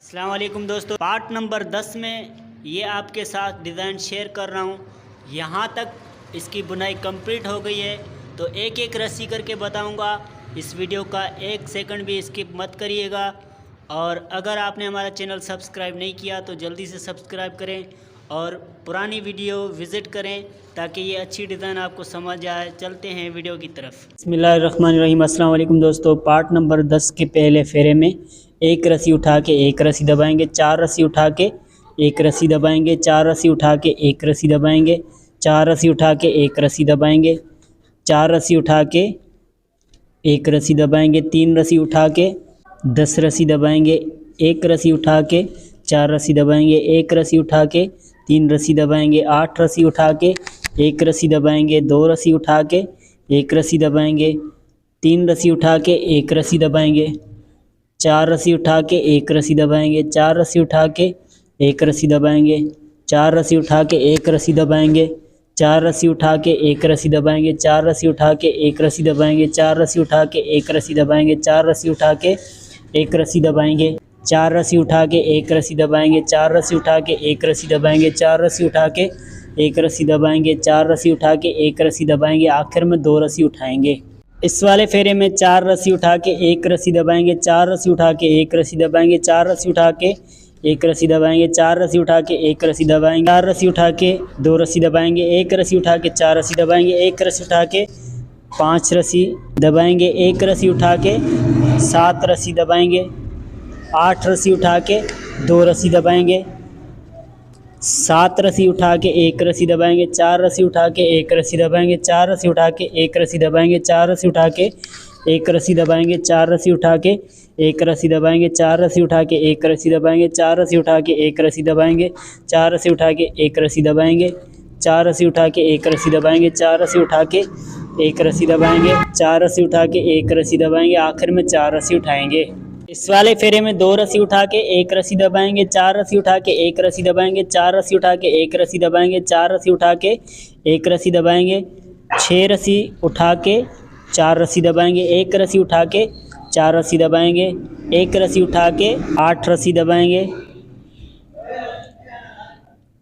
अस्सलाम वालेकुम दोस्तों, पार्ट नंबर 10 में ये आपके साथ डिज़ाइन शेयर कर रहा हूँ। यहाँ तक इसकी बुनाई कंप्लीट हो गई है, तो एक एक रस्सी करके बताऊँगा। इस वीडियो का एक सेकंड भी स्किप मत करिएगा। और अगर आपने हमारा चैनल सब्सक्राइब नहीं किया तो जल्दी से सब्सक्राइब करें और पुरानी वीडियो विज़िट करें ताकि ये अच्छी डिज़ाइन आपको समझ आए। चलते हैं वीडियो की तरफ। बिस्मिल्लाहिर्रहमानिर्रहीम। अस्सलाम वालेकुम दोस्तों, पार्ट नंबर 10 के पहले फेरे में एक रस्सी उठा के एक रस्सी दबाएंगे, चार रस्सी उठा के एक रस्सी दबाएंगे, चार रस्सी उठा के एक रस्सी दबाएंगे, चार रस्सी उठा के एक रस्सी दबाएंगे, चार रस्सी उठा के एक रस्सी दबाएंगे, तीन रस्सी उठा के 10 रस्सी दबाएंगे, एक रस्सी उठा के चार रस्सी दबाएंगे, एक रस्सी उठा के तीन रस्सी दबाएंगे, 8 रस्सी उठा के एक रस्सी दबाएंगे, दो रस्सी उठा के एक रस्सी दबाएंगे, तीन रस्सी उठा के एक रस्सी दबाएंगे, चार रस्सी उठा के एक रस्सी दबाएंगे, चार रस्सी उठा के एक रस्सी दबाएंगे, चार रस्सी उठा के एक रस्सी दबाएंगे, चार रस्सी उठा के एक रस्सी दबाएंगे, चार रस्सी उठा के एक रस्सी दबाएंगे, चार रस्सी उठा के एक रस्सी दबाएंगे, चार रस्सी उठा के एक रस्सी दबाएंगे, चार रस्सी उठा के एक रस्सी दबाएंगे, चार रस्सी उठा के एक रस्सी दबाएंगे, चार रस्सी उठा के एक रस्सी दबाएंगे, चार रस्सी उठा के एक रस्सी दबाएंगे, आखिर में दो रस्सी उठाएंगे। इस वाले फेरे में चार रस्सी उठा के एक रस्सी दबाएंगे, चार रस्सी उठा के एक रस्सी दबाएंगे, चार रस्सी उठा के एक रस्सी दबाएंगे, चार रस्सी उठा के एक रस्सी दबाएंगे, चार रस्सी उठा के दो रस्सी दबाएंगे, एक रस्सी उठा के चार रस्सी दबाएंगे, एक रस्सी उठा के पांच रस्सी दबाएंगे, एक रस्सी उठा के सात रस्सी दबाएंगे, आठ रस्सी उठा के दो रस्सी दबाएंगे, सात रस्सी उठा के एक रस्सी दबाएंगे, चार रस्सी उठा के एक रस्सी दबाएंगे, चार रस्सी उठा के एक रस्सी दबाएंगे, चार रस्सी उठा के एक रस्सी दबाएंगे, चार रस्सी उठा के एक रस्सी दबाएंगे, चार रस्सी उठा के एक रस्सी दबाएंगे, चार रस्सी उठा के एक रस्सी दबाएंगे, चार रस्सी उठा के एक रस्सी दबाएंगे, चार रस्सी उठा के एक रस्सी दबाएंगे, चार रस्सी उठा के एक रस्सी दबाएंगे, चार रस्सी उठा के एक रस्सी दबाएंगे, आखिर में चार रस्सी उठाएंगे। इस वाले फेरे में दो रस्सी उठा के एक रस्सी दबाएंगे, चार रस्सी उठा के एक रस्सी दबाएंगे, चार रस्सी उठा के एक रस्सी दबाएंगे, चार रस्सी उठा के एक रस्सी दबाएंगे, छः रस्सी उठा के चार रस्सी दबाएंगे, एक रस्सी उठा के चार रस्सी दबाएंगे, एक रस्सी उठा के आठ रस्सी दबाएंगे,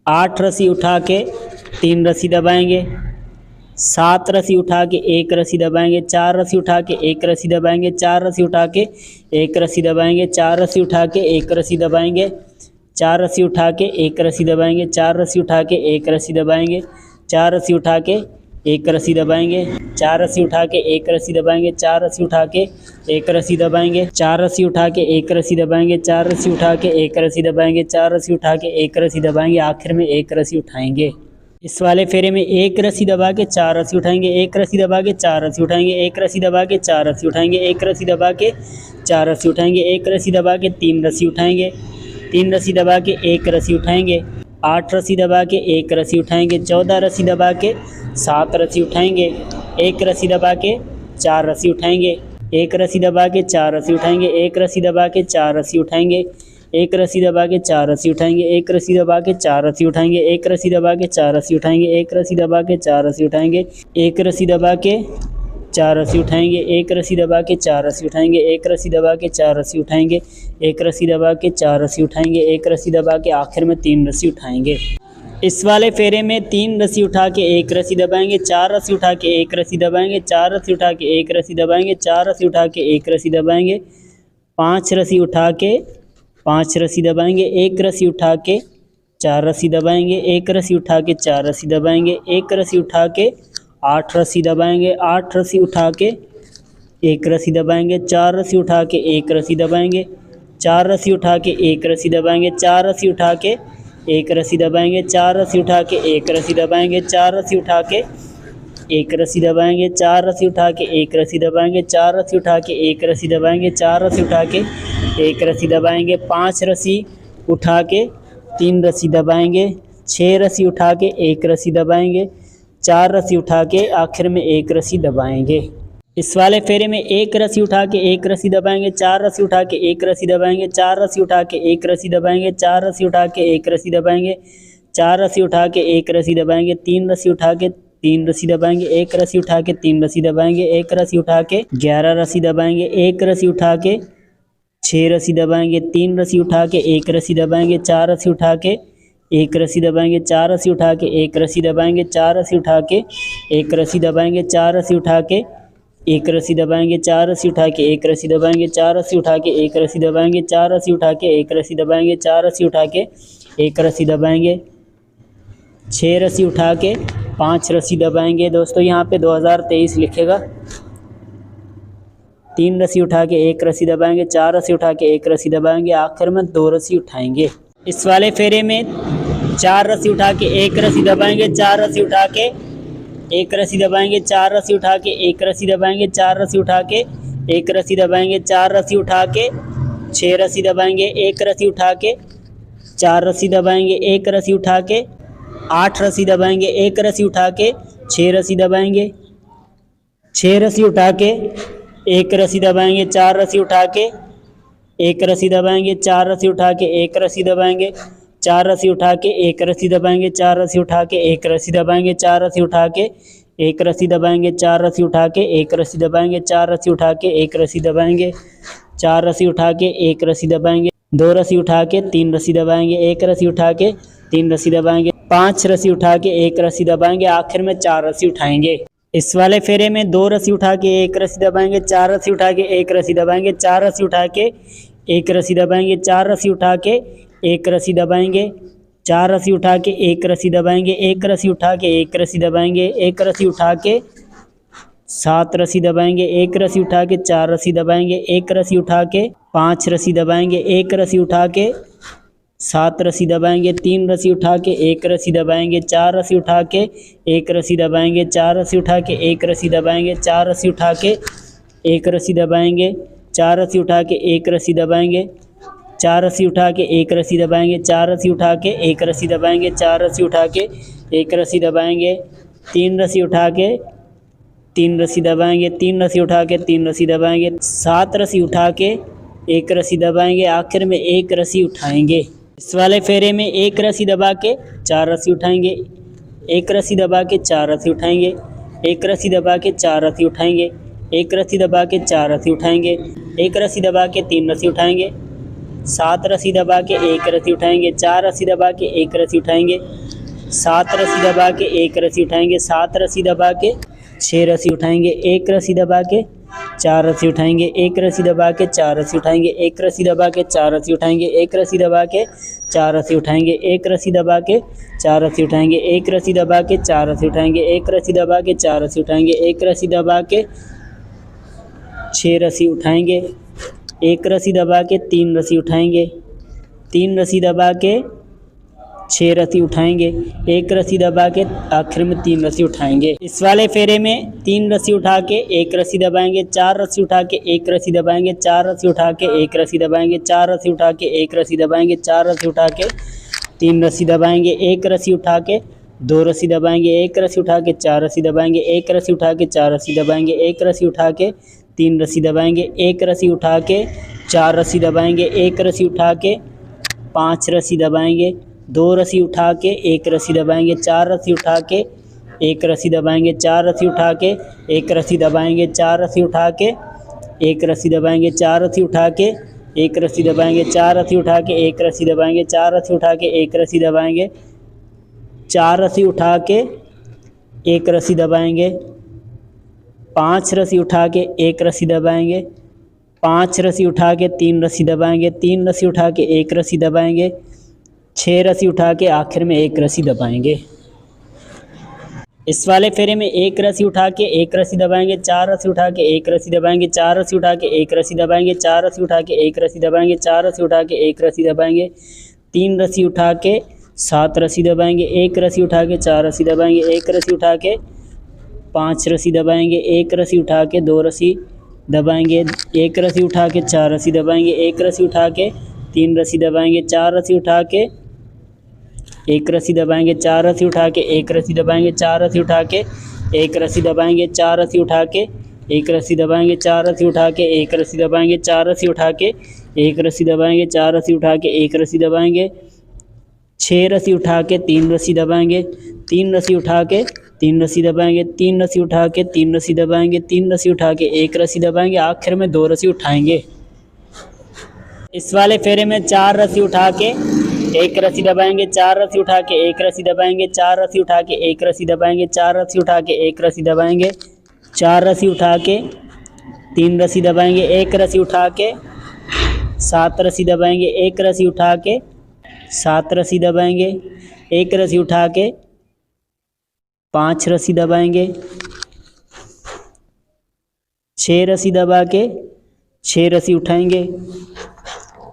आठ रस्सी उठा के तीन रस्सी दबाएंगे, सात रस्सी उठा के एक रस्सी दबाएंगे, चार रस्सी उठा के एक रस्सी दबाएंगे, चार रस्सी उठा के एक रस्सी दबाएंगे, चार रस्सी उठा के एक रस्सी दबाएंगे, चार रस्सी उठा के एक रस्सी दबाएंगे, चार रस्सी उठा के एक रस्सी दबाएंगे, चार रस्सी उठा के एक रस्सी दबाएंगे, चार रस्सी उठा के एक रस्सी दबाएंगे, चार रस्सी उठा के एक रस्सी दबाएंगे, चार रस्सी उठा के एक रस्सी दबाएंगे, चार रस्सी उठा के एक रस्सी दबाएंगे, चार रस्सी उठा के एक रस्सी दबाएंगे, आखिर में एक रस्सी उठाएंगे। इस वाले फेरे में एक रस्सी दबा के चार रस्सी उठाएंगे, एक रस्सी दबा के चार रस्सी उठाएंगे, एक रस्सी दबा के चार रस्सी उठाएंगे, एक रस्सी दबा के चार रस्सी उठाएंगे, एक रस्सी दबा के तीन रस्सी उठाएंगे, तीन रस्सी दबा के एक रस्सी उठाएंगे, आठ रस्सी दबा के एक रस्सी उठाएंगे, 14 रस्सी दबा के सात रस्सी उठाएंगे, एक रस्सी दबा के चार रस्सी उठाएंगे, एक रस्सी दबा के चार रस्सी उठाएंगे, एक रस्सी दबा के चार रस्सी उठाएंगे, एक रस्सी दबा के चार रस्सी उठाएंगे, एक रस्सी दबा के चार रस्सी उठाएंगे, एक रस्सी दबा के चार रस्सी उठाएंगे, एक रस्सी दबा के चार रस्सी उठाएंगे, एक रस्सी दबा के चार रस्सी उठाएंगे, एक रस्सी दबा के चार रस्सी उठाएंगे, एक रस्सी दबा के चार रस्सी उठाएंगे, एक रस्सी दबा के चार रस्सी उठाएंगे, एक रस्सी दबा के आखिर में तीन रस्सी उठाएंगे। इस वाले फेरे में तीन रस्सी उठा के एक रस्सी दबाएंगे, चार रस्सी उठा के एक रस्सी दबाएंगे, चार रस्सी उठा के एक रस्सी दबाएंगे, चार रस्सी उठा के एक रस्सी दबाएंगे, पाँच रस्सी उठा के पाँच रस्सी दबाएंगे, एक रस्सी उठा के चार रस्सी दबाएंगे, एक रस्सी उठा के चार रस्सी दबाएंगे, एक रस्सी उठा के आठ रस्सी दबाएंगे, आठ रस्सी उठा के एक रस्सी दबाएंगे, चार रस्सी उठा के एक रस्सी दबाएंगे, चार रस्सी उठा के एक रस्सी दबाएंगे, चार रस्सी उठा के एक रस्सी दबाएंगे, चार रस्सी उठा के एक रस्सी दबाएंगे, चार रस्सी उठा के एक रस्सी दबाएंगे, चार रस्सी उठा के एक रस्सी दबाएंगे, चार रस्सी उठा के एक रस्सी दबाएंगे, चार रस्सी उठा के एक रस्सी दबाएंगे, पाँच रस्सी उठा के तीन रस्सी दबाएंगे, छः रस्सी उठा के एक रस्सी दबाएंगे, चार रस्सी उठा के आखिर में एक रस्सी दबाएंगे। इस वाले फेरे में एक रस्सी उठा के एक रस्सी दबाएंगे, चार रस्सी उठा के एक रस्सी दबाएंगे, चार रस्सी उठा के एक रस्सी दबाएंगे, चार रस्सी उठा के एक रस्सी दबाएंगे, चार रस्सी उठा के एक रस्सी दबाएंगे, तीन रस्सी उठा के तीन रस्सी दबाएंगे, एक रस्सी उठा के तीन रस्सी दबाएंगे, एक रस्सी उठा के 11 रस्सी दबाएंगे, एक रस्सी उठा के 6 रस्सी दबाएंगे, 3 रस्सी उठा के 1 रस्सी दबाएंगे, 4 रस्सी उठा के 1 रस्सी दबाएंगे, 4 रस्सी उठा के 1 रस्सी दबाएंगे, 4 रस्सी उठा के 1 रस्सी दबाएंगे, 4 रस्सी उठा के 1 रस्सी दबाएंगे, 4 रस्सी उठा के 1 रस्सी दबाएंगे, 4 रस्सी उठा के 1 रस्सी दबाएंगे, 4 रस्सी उठा के 1 रस्सी दबाएंगे, 4 रस्सी उठा के 1 रस्सी दबाएंगे, 6 रस्सी उठा के 5 रस्सी दबाएंगे। दोस्तों यहाँ पे 2023 लिखेगा। 3 रस्सी उठा के 1 रस्सी दबाएंगे, 4 रस्सी उठा के 1 रस्सी दबाएंगे, आखिर में 2 रस्सी उठाएंगे। इस वाले फेरे में 4 रस्सी उठा के 1 रस्सी दबाएंगे, 4 रस्सी उठा के 1 रस्सी दबाएंगे, 4 रस्सी उठा के 1 रस्सी दबाएंगे, 4 रस्सी उठा के 1 रस्सी दबाएंगे, 4 रस्सी उठा के 6 रस्सी दबाएंगे, 1 रस्सी उठा के 4 रस्सी दबाएंगे, 1 रस्सी उठा के 8 रस्सी दबाएंगे, 1 रस्सी उठा के 6 रस्सी दबाएंगे, 6 रस्सी उठा के 1 रस्सी दबाएंगे, 4 रस्सी उठा के 1 रस्सी दबाएंगे, 4 रस्सी उठा के 1 रस्सी दबाएंगे, 4 रस्सी उठा के 1 रस्सी दबाएंगे, 4 रस्सी उठा के 1 रस्सी दबाएंगे, 4 रस्सी उठा के 1 रस्सी दबाएंगे, 4 रस्सी उठा के 1 रस्सी दबाएंगे, 4 रस्सी उठा के 1 रस्सी दबाएंगे, 4 रस्सी उठा के 1 रस्सी दबाएंगे, 2 रस्सी उठा के 3 रस्सी दबाएंगे, 1 रस्सी उठा के 3 रस्सी दबाएंगे, 5 रस्सी उठा के 1 रस्सी दबाएंगे, आखिर में 4 रस्सी उठाएंगे। इस वाले फेरे में 2 रस्सी उठा के 1 रस्सी दबाएंगे, 4 रस्सी उठा के 1 रस्सी दबाएंगे, 4 रस्सी उठा के 1 रस्सी दबाएंगे, 4 रस्सी उठा के 1 रस्सी दबाएंगे, 4 रस्सी उठा के 1 रस्सी दबाएंगे, 1 रस्सी उठा के 1 रस्सी दबाएंगे, 1 रस्सी उठा के 7 रस्सी दबाएंगे, 1 रस्सी उठा के 4 रस्सी दबाएंगे, 1 रस्सी उठा के 5 रस्सी दबाएंगे, 1 रस्सी उठा के 7 रस्सी दबाएंगे, 3 रस्सी उठा के 1 रस्सी दबाएंगे, 4 रस्सी उठा के 1 रस्सी दबाएंगे, 4 रस्सी उठा के 1 रस्सी दबाएंगे, 4 रस्सी उठा के 1 रस्सी दबाएंगे, 4 रस्सी उठा के 1 रस्सी दबाएंगे, 4 रस्सी उठा के 1 रस्सी दबाएंगे, 4 रस्सी उठा के 1 रस्सी दबाएंगे, 4 रस्सी उठा के 1 रस्सी दबाएंगे, 3 रस्सी उठा के 3 रस्सी दबाएंगे, 3 रस्सी उठा के 3 रस्सी दबाएंगे, 7 रस्सी उठा के 1 रस्सी दबाएंगे, आखिर में 1 रस्सी उठाएंगे। इस वाले फेरे में 1 रस्सी दबा के 4 रस्सी उठाएंगे, 1 रस्सी दबा के 4 रस्सी उठाएंगे, 1 रस्सी दबा के 4 रस्सी उठाएंगे, 1 रस्सी दबा के 4 रस्सी उठाएंगे, 1 रस्सी दबा के 3 रस्सी उठाएंगे, 7 रस्सी दबा के 1 रस्सी उठाएंगे, 4 रस्सी दबा के 1 रस्सी उठाएंगे, 7 रस्सी दबा के 1 रस्सी उठाएंगे, 7 रस्सी दबा के 6 रस्सी उठाएंगे, 1 रस्सी दबा के 4 रस्सी उठाएंगे, 1 रस्सी दबा के 4 रस्सी उठाएंगे, 1 रस्सी दबा के 4 रस्सी उठाएंगे, 1 रस्सी दबा के 4 रस्सी उठाएंगे, 1 रस्सी दबा के 4 रस्सी उठाएंगे, 1 रस्सी दबा के 4 रस्सी उठाएंगे, 1 रस्सी दबा के 4 रस्सी उठाएंगे, 1 रस्सी दबा के 6 रस्सी उठाएंगे, 1 रस्सी दबा के 3 रस्सी उठाएंगे, 3 रस्सी दबा के 6 रस्सी उठाएंगे, 1 रस्सी दबा के आखिर में 3 रस्सी उठाएंगे। इस वाले फेरे में 3 रस्सी उठा के 1 रस्सी दबाएंगे, 4 रस्सी उठा के 1 रस्सी दबाएंगे, 4 रस्सी उठा के 1 रस्सी दबाएंगे, 4 रस्सी उठा के 1 रस्सी दबाएंगे, 4 रस्सी उठा के 3 रस्सी दबाएंगे, 1 रस्सी उठा के 2 रस्सी दबाएंगे, 1 रस्सी उठा के 4 रस्सी दबाएंगे, 1 रस्सी उठा के 4 रस्सी दबाएंगे, 1 रस्सी उठा के 3 रस्सी दबाएंगे, 1 रस्सी उठा के 4 रस्सी दबाएंगे, 1 रस्सी उठा के 5 रस्सी दबाएंगे, 2 रस्सी उठा के 1 रस्सी दबाएंगे, 4 रस्सी उठा के 1 रस्सी दबाएंगे, 4 रस्सी उठा के 1 रस्सी दबाएंगे, 4 रस्सी उठा के 1 रस्सी दबाएंगे, 4 रस्सी उठा के 1 रस्सी दबाएंगे, 4 रस्सी उठा के 1 रस्सी दबाएंगे, 4 रस्सी उठा के 1 रस्सी दबाएंगे, 4 रस्सी उठा के 1 रस्सी दबाएंगे, 5 रस्सी उठा के 1 रस्सी दबाएंगे, 5 रस्सी उठा के 3 रस्सी दबाएंगे, 3 रस्सी उठा के 1 रस्सी दबाएंगे, 6 रस्सी उठा के आखिर में 1 रस्सी दबाएंगे। इस वाले फेरे में 1 रस्सी उठा के 1 रस्सी दबाएंगे, 4 रस्सी उठा के 1 रस्सी दबाएंगे, 4 रस्सी उठा के 1 रस्सी दबाएंगे, 4 रस्सी उठा के 1 रस्सी दबाएंगे, 4 रस्सी उठा के 1 रस्सी दबाएंगे, 3 रस्सी उठा के 7 रस्सी दबाएंगे, 1 रस्सी उठा के 4 रस्सी दबाएंगे, 1 रस्सी उठा के 5 रस्सी दबाएंगे, 1 रस्सी उठा के 2 रस्सी दबाएंगे, 1 रस्सी उठा के 4 रस्सी दबाएंगे, 1 रस्सी उठा के 3 रस्सी दबाएंगे, 4 रस्सी उठा के 1 रस्सी दबाएंगे, 4 रस्सी उठा के 1 रस्सी दबाएंगे, 4 रस्सी उठा के 1 रस्सी दबाएंगे, 4 रस्सी उठा के 1 रस्सी दबाएंगे, 4 रस्सी उठा के 1 रस्सी दबाएंगे, 4 रस्सी उठा के 1 रस्सी दबाएंगे, 4 रस्सी उठा के 1 रस्सी दबाएंगे, 6 रस्सी उठा के 3 रस्सी दबाएंगे, 3 रस्सी उठा के 3 रस्सी दबाएंगे, 3 रस्सी उठा के 3 रस्सी दबाएंगे, 3 रस्सी उठा के 1 रस्सी दबाएंगे, आखिर में 2 रस्सी उठाएंगे। इस वाले फेरे में 4 रस्सी उठा के एक रस्सी दबाएंगे, 4 रस्सी उठा के एक रस्सी दबाएंगे, 4 रस्सी उठा के एक रस्सी दबाएंगे, 4 रस्सी उठा के एक रस्सी दबाएंगे, 4 रस्सी उठा के 3 रस्सी दबाएंगे, एक रस्सी उठा के 7 रस्सी दबाएंगे, एक रस्सी उठा के 7 रस्सी दबाएंगे, एक रस्सी उठा के 5 रस्सी दबाएंगे, 6 रस्सी दबा के 6 रस्सी उठाएंगे,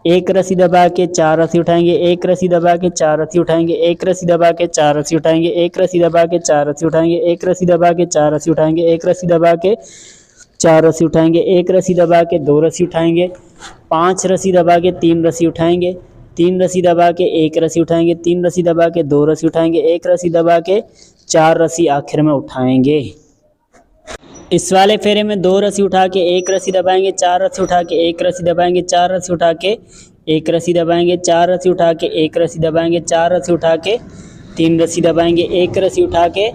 एक रस्सी दबा के 4 रस्सी उठाएंगे, एक रस्सी दबा के 4 रस्सी उठाएंगे, एक रस्सी दबा के 4 रस्सी उठाएंगे, एक रस्सी दबा के 4 रस्सी उठाएंगे, एक रस्सी दबा के 4 रस्सी उठाएंगे, एक रस्सी दबा के 4 रस्सी उठाएंगे, एक रस्सी दबा के 2 रस्सी उठाएंगे, 5 रस्सी दबा के 3 रस्सी उठाएंगे, 3 रस्सी दबा के 1 रस्सी उठाएंगे, 3 रस्सी दबा के 2 रस्सी उठाएंगे, एक रस्सी दबा के 4 रस्सी आखिर में उठाएंगे। इस वाले फेरे में 2 रस्सी उठा के एक रस्सी दबाएंगे, 4 रस्सी उठा के एक रस्सी दबाएंगे, 4 रस्सी उठा के एक रस्सी दबाएंगे, 4 रस्सी उठा के एक रस्सी दबाएंगे, 4 रस्सी उठा के 3 रस्सी दबाएंगे, एक रस्सी उठा के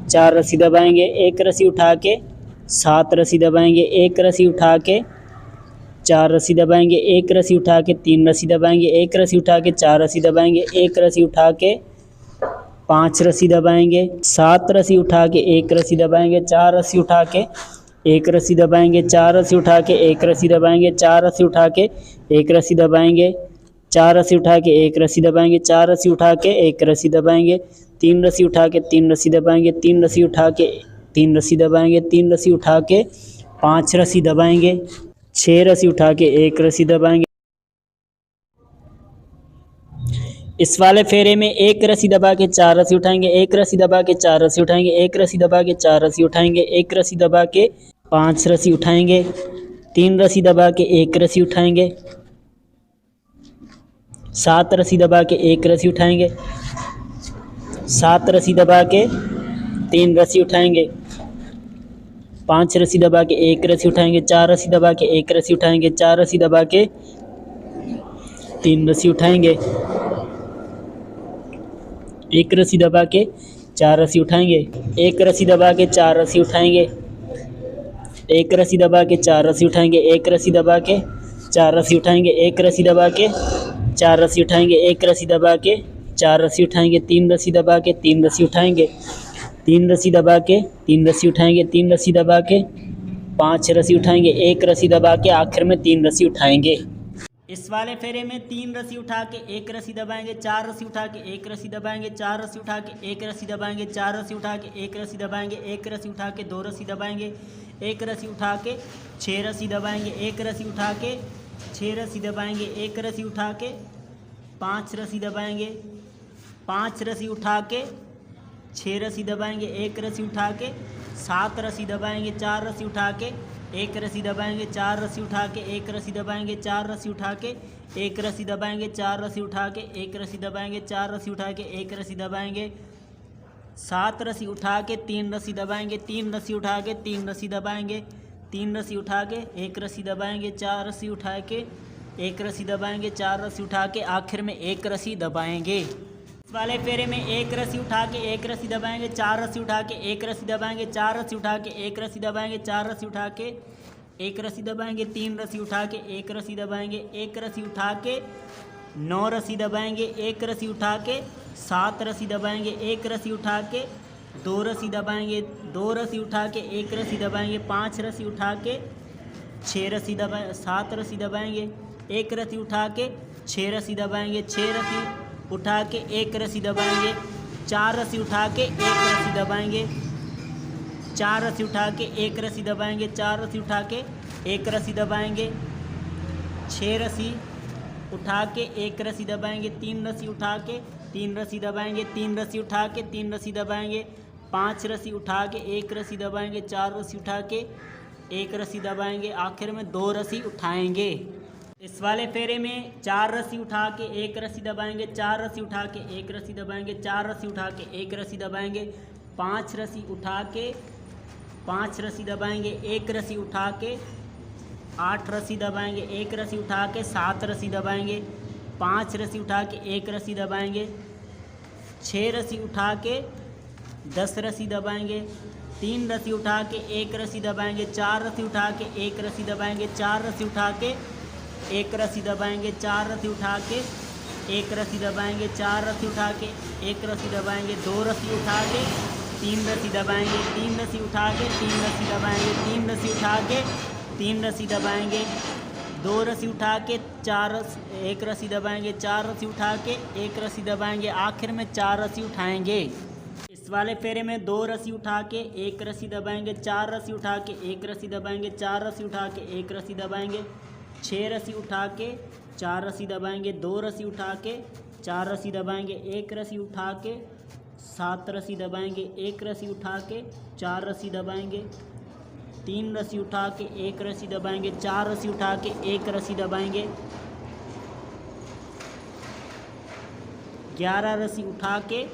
4 रस्सी दबाएंगे, एक रस्सी उठा के 7 रस्सी दबाएंगे, एक रस्सी उठा के 4 रस्सी दबाएंगे, एक रस्सी उठा के 3 रस्सी दबाएंगे, एक रस्सी उठा के 4 रस्सी दबाएंगे, एक रस्सी उठा के 5 रस्सी दबाएंगे, 7 रस्सी उठा के एक रस्सी दबाएंगे, 4 रस्सी उठा के एक रस्सी दबाएंगे, 4 रस्सी उठा के एक रस्सी दबाएंगे, 4 रस्सी उठा के एक रस्सी दबाएंगे, 4 रस्सी उठा के एक रस्सी दबाएंगे, 4 रस्सी उठा के एक रस्सी दबाएंगे, 3 रस्सी उठा के 3 रस्सी दबाएंगे, 3 रस्सी उठा के 3 रस्सी दबाएंगे, 3 रस्सी उठा के 5 रस्सी दबाएंगे, 6 रस्सी उठा के एक रस्सी दबाएंगे। इस वाले फेरे में 1 रस्सी दबा के 4 रस्सी उठाएंगे, 1 रस्सी दबा के 4 रस्सी उठाएंगे, 1 रस्सी दबा के 4 रस्सी उठाएंगे, 1 रस्सी दबा के 5 रस्सी उठाएंगे, 3 रस्सी दबा के 1 रस्सी उठाएंगे, 7 रस्सी दबा के 1 रस्सी उठाएंगे, 7 रस्सी दबा के 3 रस्सी उठाएंगे, 5 रस्सी दबा के 1 रस्सी उठाएंगे, 4 रस्सी दबा के 1 रस्सी उठाएंगे, 4 रस्सी दबा के 3 रस्सी उठाएंगे, 1 रस्सी दबा के 4 रस्सी उठाएंगे, 1 रस्सी दबा के 4 रस्सी उठाएंगे, 1 रस्सी दबा के 4 रस्सी उठाएंगे, 1 रस्सी दबा के 4 रस्सी उठाएंगे, 1 रस्सी दबा के 4 रस्सी उठाएंगे, 1 रस्सी दबा के 4 रस्सी उठाएंगे, 3 रस्सी दबा के 3 रस्सी उठाएंगे, 3 रस्सी दबा के 3 रस्सी उठाएंगे, 3 रस्सी दबा के 5 रस्सी उठाएंगे, 1 रस्सी दबा के आखिर में 3 रस्सी उठाएंगे। इस वाले फेरे में 3 रस्सी उठा के 1 रस्सी दबाएंगे, 4 रस्सी उठा के 1 रस्सी दबाएंगे, 4 रस्सी उठा के 1 रस्सी दबाएंगे, 4 रस्सी उठा के 1 रस्सी दबाएंगे, 1 रस्सी उठा के 2 रस्सी दबाएंगे, 1 रस्सी उठा के 6 रस्सी दबाएंगे, 1 रस्सी उठा के 6 रस्सी दबाएंगे, 1 रस्सी उठा के 5 रस्सी दबाएंगे, 5 रस्सी उठा के 6 रस्सी दबाएंगे, 1 रस्सी उठा के 7 रस्सी दबाएंगे, 4 रस्सी उठा के 1 रस्सी दबाएंगे, 4 रस्सी उठा के 1 रस्सी दबाएंगे, 4 रस्सी उठा के 1 रस्सी दबाएंगे, 4 रस्सी उठा के 1 रस्सी दबाएंगे, 4 रस्सी उठा के 1 रस्सी दबाएंगे, 7 रस्सी उठा के 3 रस्सी दबाएंगे, 3 रस्सी उठा के 3 रस्सी दबाएंगे, 3 रस्सी उठा के 1 रस्सी दबाएंगे, 4 रस्सी उठा के 1 रस्सी दबाएंगे, 4 रस्सी उठा के आखिर में 1 रस्सी दबाएंगे। इस वाले फेरे में 1 रस्सी उठा के 1 रस्सी दबाएंगे, 4 रस्सी उठा के 1 रस्सी दबाएंगे, 4 रस्सी उठा के 1 रस्सी दबाएंगे, 4 रस्सी उठा के 1 रस्सी दबाएंगे, 3 रस्सी उठा के 1 रस्सी दबाएंगे, 1 रस्सी उठा के 9 रस्सी दबाएंगे, 1 रस्सी उठा के 7 रस्सी दबाएंगे, 1 रस्सी उठा के 2 रस्सी दबाएंगे, 2 रस्सी उठा के 1 रस्सी दबाएंगे, 5 रस्सी उठा के 6 रस्सी दबाएंगे, 7 रस्सी दबाएंगे, 1 रस्सी उठा के 6 रस्सी दबाएंगे, 6 रस्सी उठा के 1 रस्सी दबाएंगे, 4 रस्सी उठा के 1 रस्सी दबाएंगे, 4 रस्सी उठा के 1 रस्सी दबाएंगे, 4 रस्सी उठा के 1 रस्सी दबाएंगे, 6 रस्सी उठा के 1 रस्सी दबाएंगे, 3 रस्सी उठा के 3 रस्सी दबाएंगे, 3 रस्सी उठा के 3 रस्सी दबाएंगे, 5 रस्सी उठा के 1 रस्सी दबाएंगे, 4 रस्सी उठा के 1 रस्सी दबाएंगे, आखिर में 2 रस्सी उठाएंगे। इस वाले फेरे में 4 रस्सी उठा के 1 रस्सी दबाएंगे, 4 रस्सी उठा के 1 रस्सी दबाएंगे, 4 रस्सी उठा के 1 रस्सी दबाएंगे, 5 रस्सी उठा के 5 रस्सी दबाएंगे, 1 रस्सी उठा के 8 रस्सी दबाएंगे, 1 रस्सी उठा के 7 रस्सी दबाएंगे, 5 रस्सी उठा के 1 रस्सी दबाएंगे, 6 रस्सी उठा के 10 रस्सी दबाएंगे, 3 रस्सी उठा के 1 रस्सी दबाएंगे, 4 रस्सी उठा के 1 रस्सी दबाएंगे, 4 रस्सी उठा के एक रस्सी दबाएंगे, 4 रस्सी उठा के एक रस्सी दबाएंगे, 4 रस्सी उठा के एक रस्सी दबाएंगे, 2 रस्सी उठा के 3 रस्सी दबाएंगे, 3 रस्सी उठा के 3 रस्सी दबाएंगे, 3 रस्सी उठा के 3 रस्सी दबाएंगे, 2 रस्सी उठा के 1 रस्सी दबाएंगे, 4 रस्सी उठा के 1 रस्सी दबाएंगे, आखिर में 4 रस्सी उठाएंगे। इस वाले फेरे में 2 रस्सी उठा के 1 रस्सी दबाएंगे, 4 रस्सी उठा के 1 रस्सी दबाएंगे, 4 रस्सी उठा के 1 रस्सी दबाएंगे, 6 रस्सी उठा के 4 रस्सी दबाएंगे, 2 रस्सी उठा के 4 रस्सी दबाएंगे, 1 रस्सी उठा के 7 रस्सी दबाएंगे, 1 रस्सी उठा के 4 रस्सी दबाएंगे, 3 रस्सी उठा के 1 रस्सी दबाएंगे, 4 रस्सी उठा के 1 रस्सी दबाएंगे, 11 रस्सी उठा के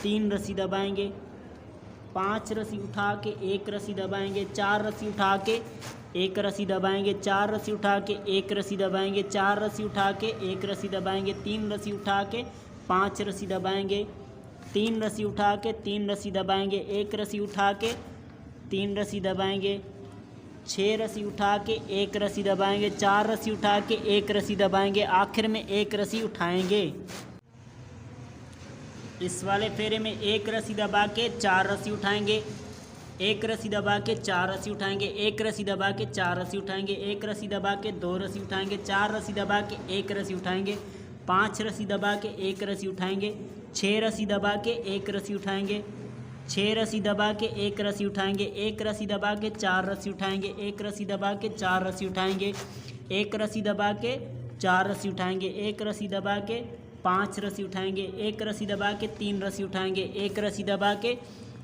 3 रस्सी दबाएंगे, 5 रस्सी उठा के 1 रस्सी दबाएंगे, 4 रस्सी उठा के 1 रस्सी दबाएंगे, 4 रस्सी उठा के 1 रस्सी दबाएंगे, 4 रस्सी उठा के 1 रस्सी दबाएंगे, 3 रस्सी उठा के 5 रस्सी दबाएंगे, 3 रस्सी उठा के 3 रस्सी दबाएंगे, 1 रस्सी उठा के 3 रस्सी दबाएंगे, 6 रस्सी उठा के 1 रस्सी दबाएंगे, 4 रस्सी उठा के 1 रस्सी दबाएंगे, आखिर में 1 रस्सी उठाएंगे। इस वाले फेरे में 1 रस्सी दबा के 4 रस्सी उठाएंगे, 1 रस्सी दबा के 4 रस्सी उठाएंगे, 1 रस्सी दबा के 4 रस्सी उठाएंगे, 1 रस्सी दबा के 2 रस्सी उठाएंगे, 4 रस्सी दबा के 1 रस्सी उठाएंगे, 5 रस्सी दबा के 1 रस्सी उठाएंगे, 6 रस्सी दबा के 1 रस्सी उठाएंगे, 6 रस्सी दबा के 1 रस्सी उठाएंगे, 1 रस्सी दबा के 4 रस्सी उठाएंगे, 1 रस्सी दबा के 4 रस्सी उठाएंगे, 1 रस्सी दबा के 4 रस्सी उठाएंगे, 1 रस्सी दबा के 5 रस्सी उठाएंगे, 1 रस्सी दबा के 3 रस्सी उठाएंगे, 1 रस्सी दबा के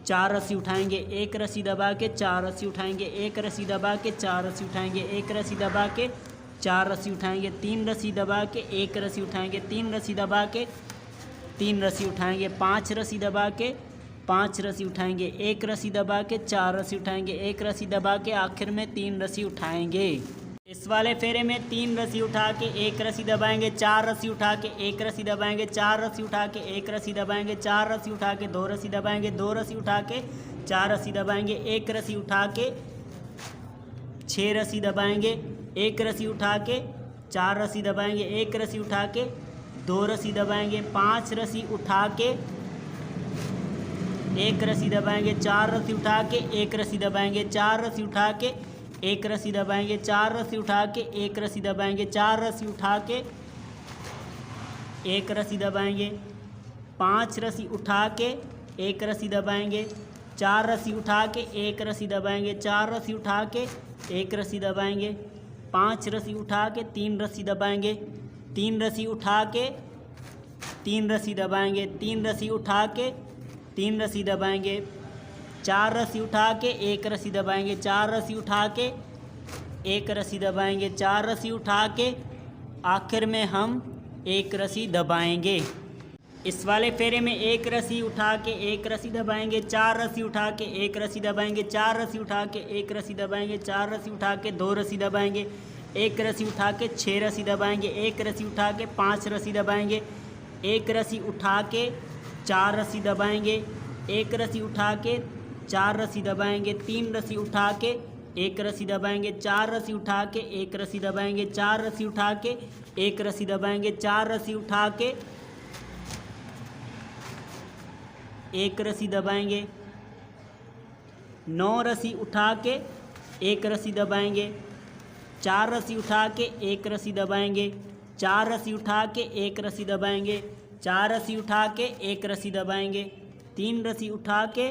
4 रस्सी उठाएंगे, 1 रस्सी दबा के 4 रस्सी उठाएंगे, 1 रस्सी दबा के 4 रस्सी उठाएंगे, 1 रस्सी दबा के 4 रस्सी उठाएंगे, 3 रस्सी दबा के 1 रस्सी उठाएंगे, 3 रस्सी दबा के 3 रस्सी उठाएंगे, 5 रस्सी दबा के 5 रस्सी उठाएंगे, 1 रस्सी दबा के 4 रस्सी उठाएंगे, 1 रस्सी दबा के आखिर में 3 रस्सी उठाएंगे। इस वाले फेरे में 3 रस्सी उठा के 1 रस्सी दबाएंगे, 4 रस्सी उठा के 1 रस्सी दबाएंगे, 4 रस्सी उठा के 1 रस्सी दबाएंगे, 4 रस्सी उठा के 2 रस्सी दबाएंगे, 2 रस्सी उठा के 4 रस्सी दबाएंगे, 1 रस्सी उठा के 6 रस्सी दबाएंगे, 1 रस्सी उठा के 4 रस्सी दबाएंगे, 1 रस्सी उठा के 2 रस्सी दबाएंगे, 5 रस्सी उठा के 1 रस्सी दबाएंगे, 4 रस्सी उठा के 1 रस्सी दबाएंगे, 4 रस्सी उठा के 1 रस्सी दबाएंगे, 4 रस्सी उठा के 1 रस्सी दबाएंगे, 4 रस्सी उठा के 1 रस्सी दबाएंगे, 5 रस्सी उठा के 1 रस्सी दबाएंगे, 4 रस्सी उठा के 1 रस्सी दबाएंगे, 4 रस्सी उठा के 1 रस्सी दबाएंगे, 5 रस्सी उठा के 3 रस्सी दबाएंगे, 3 रस्सी उठा के 3 रस्सी दबाएंगे, 3 रस्सी उठा के 3 रस्सी दबाएंगे, 4 रस्सी उठा के 1 रस्सी दबाएंगे, 4 रस्सी उठा के 1 रस्सी दबाएंगे, 4 रस्सी उठा के आखिर में हम 1 रस्सी दबाएंगे। इस वाले फेरे में 1 रस्सी उठा के 1 रस्सी दबाएंगे, 4 रस्सी उठा के 1 रस्सी दबाएंगे, 4 रस्सी उठा के 1 रस्सी दबाएंगे, 4 रस्सी उठा के 2 रस्सी दबाएंगे, 1 रस्सी उठा के 6 रस्सी दबाएंगे, 1 रस्सी उठा के 5 रस्सी दबाएंगे, 1 रस्सी उठा के 4 रस्सी दबाएंगे, 1 रस्सी उठा के 4 रस्सी दबाएंगे, 3 रस्सी उठा के 1 रस्सी दबाएंगे, 4 रस्सी उठा के 1 रस्सी दबाएंगे, 4 रस्सी उठा के 1 रस्सी दबाएंगे, 4 रस्सी उठा के 1 रस्सी दबाएंगे, 9 रस्सी उठा के 1 रस्सी दबाएंगे, 4 रस्सी उठा के 1 रस्सी दबाएंगे, 4 रस्सी उठा के 1 रस्सी दबाएंगे, 4 रस्सी उठा के 1 रस्सी दबाएंगे, 3 रस्सी उठा के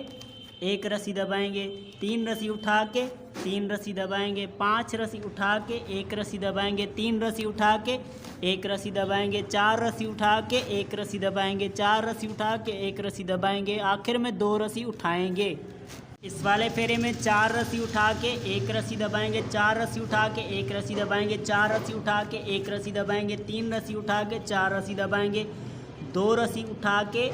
1 रस्सी दबाएंगे, 3 रस्सी उठा के 3 रस्सी दबाएंगे, 5 रस्सी उठा के 1 रस्सी दबाएंगे, 3 रस्सी उठा के 1 रस्सी दबाएंगे, 4 रस्सी उठा के 1 रस्सी दबाएंगे, 4 रस्सी उठा के 1 रस्सी दबाएंगे, आखिर में 2 रस्सी उठाएंगे। इस वाले फेरे में 4 रस्सी उठा के 1 रस्सी दबाएंगे, 4 रस्सी उठा के 1 रस्सी दबाएंगे, 4 रस्सी उठा के 1 रस्सी दबाएंगे, 3 रस्सी उठा के 4 रस्सी दबाएंगे, 2 रस्सी उठा के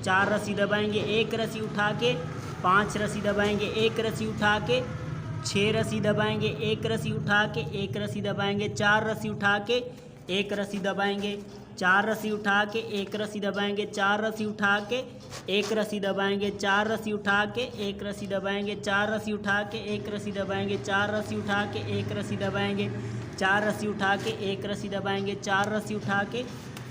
4 रस्सी दबाएंगे, 1 रस्सी उठा के 5 रस्सी दबाएंगे, 1 रस्सी उठा के 6 रस्सी दबाएंगे, 1 रस्सी उठा के 1 रस्सी दबाएंगे, 4 रस्सी उठा के 1 रस्सी दबाएंगे, 4 रस्सी उठा के 1 रस्सी दबाएंगे, 4 रस्सी उठा के 1 रस्सी दबाएंगे, 4 रस्सी उठा के 1 रस्सी दबाएंगे, 4 रस्सी उठा के 1 रस्सी दबाएंगे, 4 रस्सी उठा के 1 रस्सी दबाएंगे, 4 रस्सी उठा के 1 रस्सी दबाएंगे, 4 रस्सी उठा के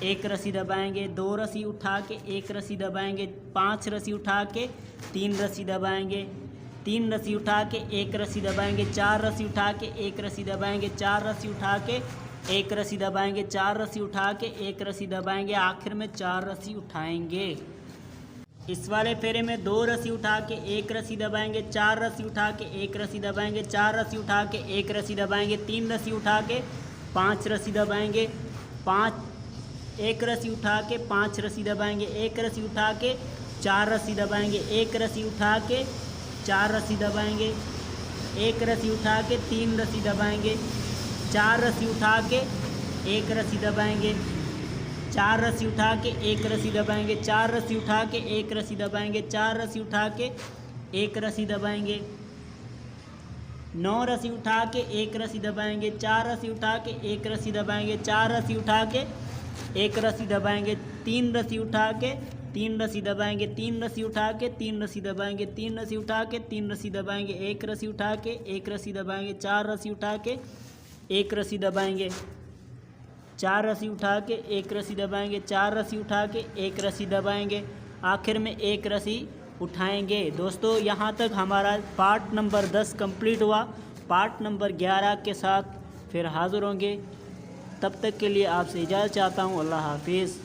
1 रस्सी दबाएंगे, 2 रस्सी उठा के 1 रस्सी दबाएंगे, 5 रस्सी उठा के 3 रस्सी दबाएंगे, 3 रस्सी उठा के 1 रस्सी दबाएंगे, 4 रस्सी उठा के 1 रस्सी दबाएंगे, 4 रस्सी उठा के 1 रस्सी दबाएंगे, 4 रस्सी उठा के 1 रस्सी दबाएंगे, आखिर में 4 रस्सी उठाएंगे। इस वाले फेरे में 2 रस्सी उठा के 1 रस्सी दबाएंगे, 4 रस्सी उठा के 1 रस्सी दबाएंगे, 4 रस्सी उठा के 1 रस्सी दबाएंगे, 3 रस्सी उठा के 5 रस्सी दबाएंगे, 1 रस्सी उठा के 5 रस्सी दबाएंगे, 1 रस्सी उठा के 4 रस्सी दबाएंगे, 1 रस्सी उठा के 4 रस्सी दबाएंगे, 1 रस्सी उठा के 3 रस्सी दबाएंगे, 4 रस्सी उठा के 1 रस्सी दबाएंगे, 4 रस्सी उठा के 1 रस्सी दबाएंगे, 4 रस्सी उठा के 1 रस्सी दबाएंगे, 4 रस्सी उठा के 1 रस्सी दबाएंगे, 9 रस्सी उठा के 1 रस्सी दबाएंगे, 4 रस्सी उठा के 1 रस्सी दबाएंगे, 4 रस्सी उठा के 1 रस्सी दबाएंगे, 3 रस्सी उठा के 3 रस्सी दबाएंगे, 3 रस्सी उठा के 3 रस्सी दबाएंगे, 3 रस्सी उठा के 3 रस्सी दबाएंगे, 1 रस्सी उठा के 1 रस्सी दबाएंगे, 4 रस्सी उठा के 1 रस्सी दबाएंगे, 4 रस्सी उठा के 1 रस्सी दबाएंगे, 4 रस्सी उठा के 1 रस्सी दबाएंगे, आखिर में 1 रस्सी उठाएंगे। दोस्तों यहाँ तक हमारा पार्ट नंबर 10 कंप्लीट हुआ। पार्ट नंबर 11 के साथ फिर हाज़िर होंगे। तब तक के लिए आपसे इजाज़त चाहता हूँ। अल्लाह हाफिज़।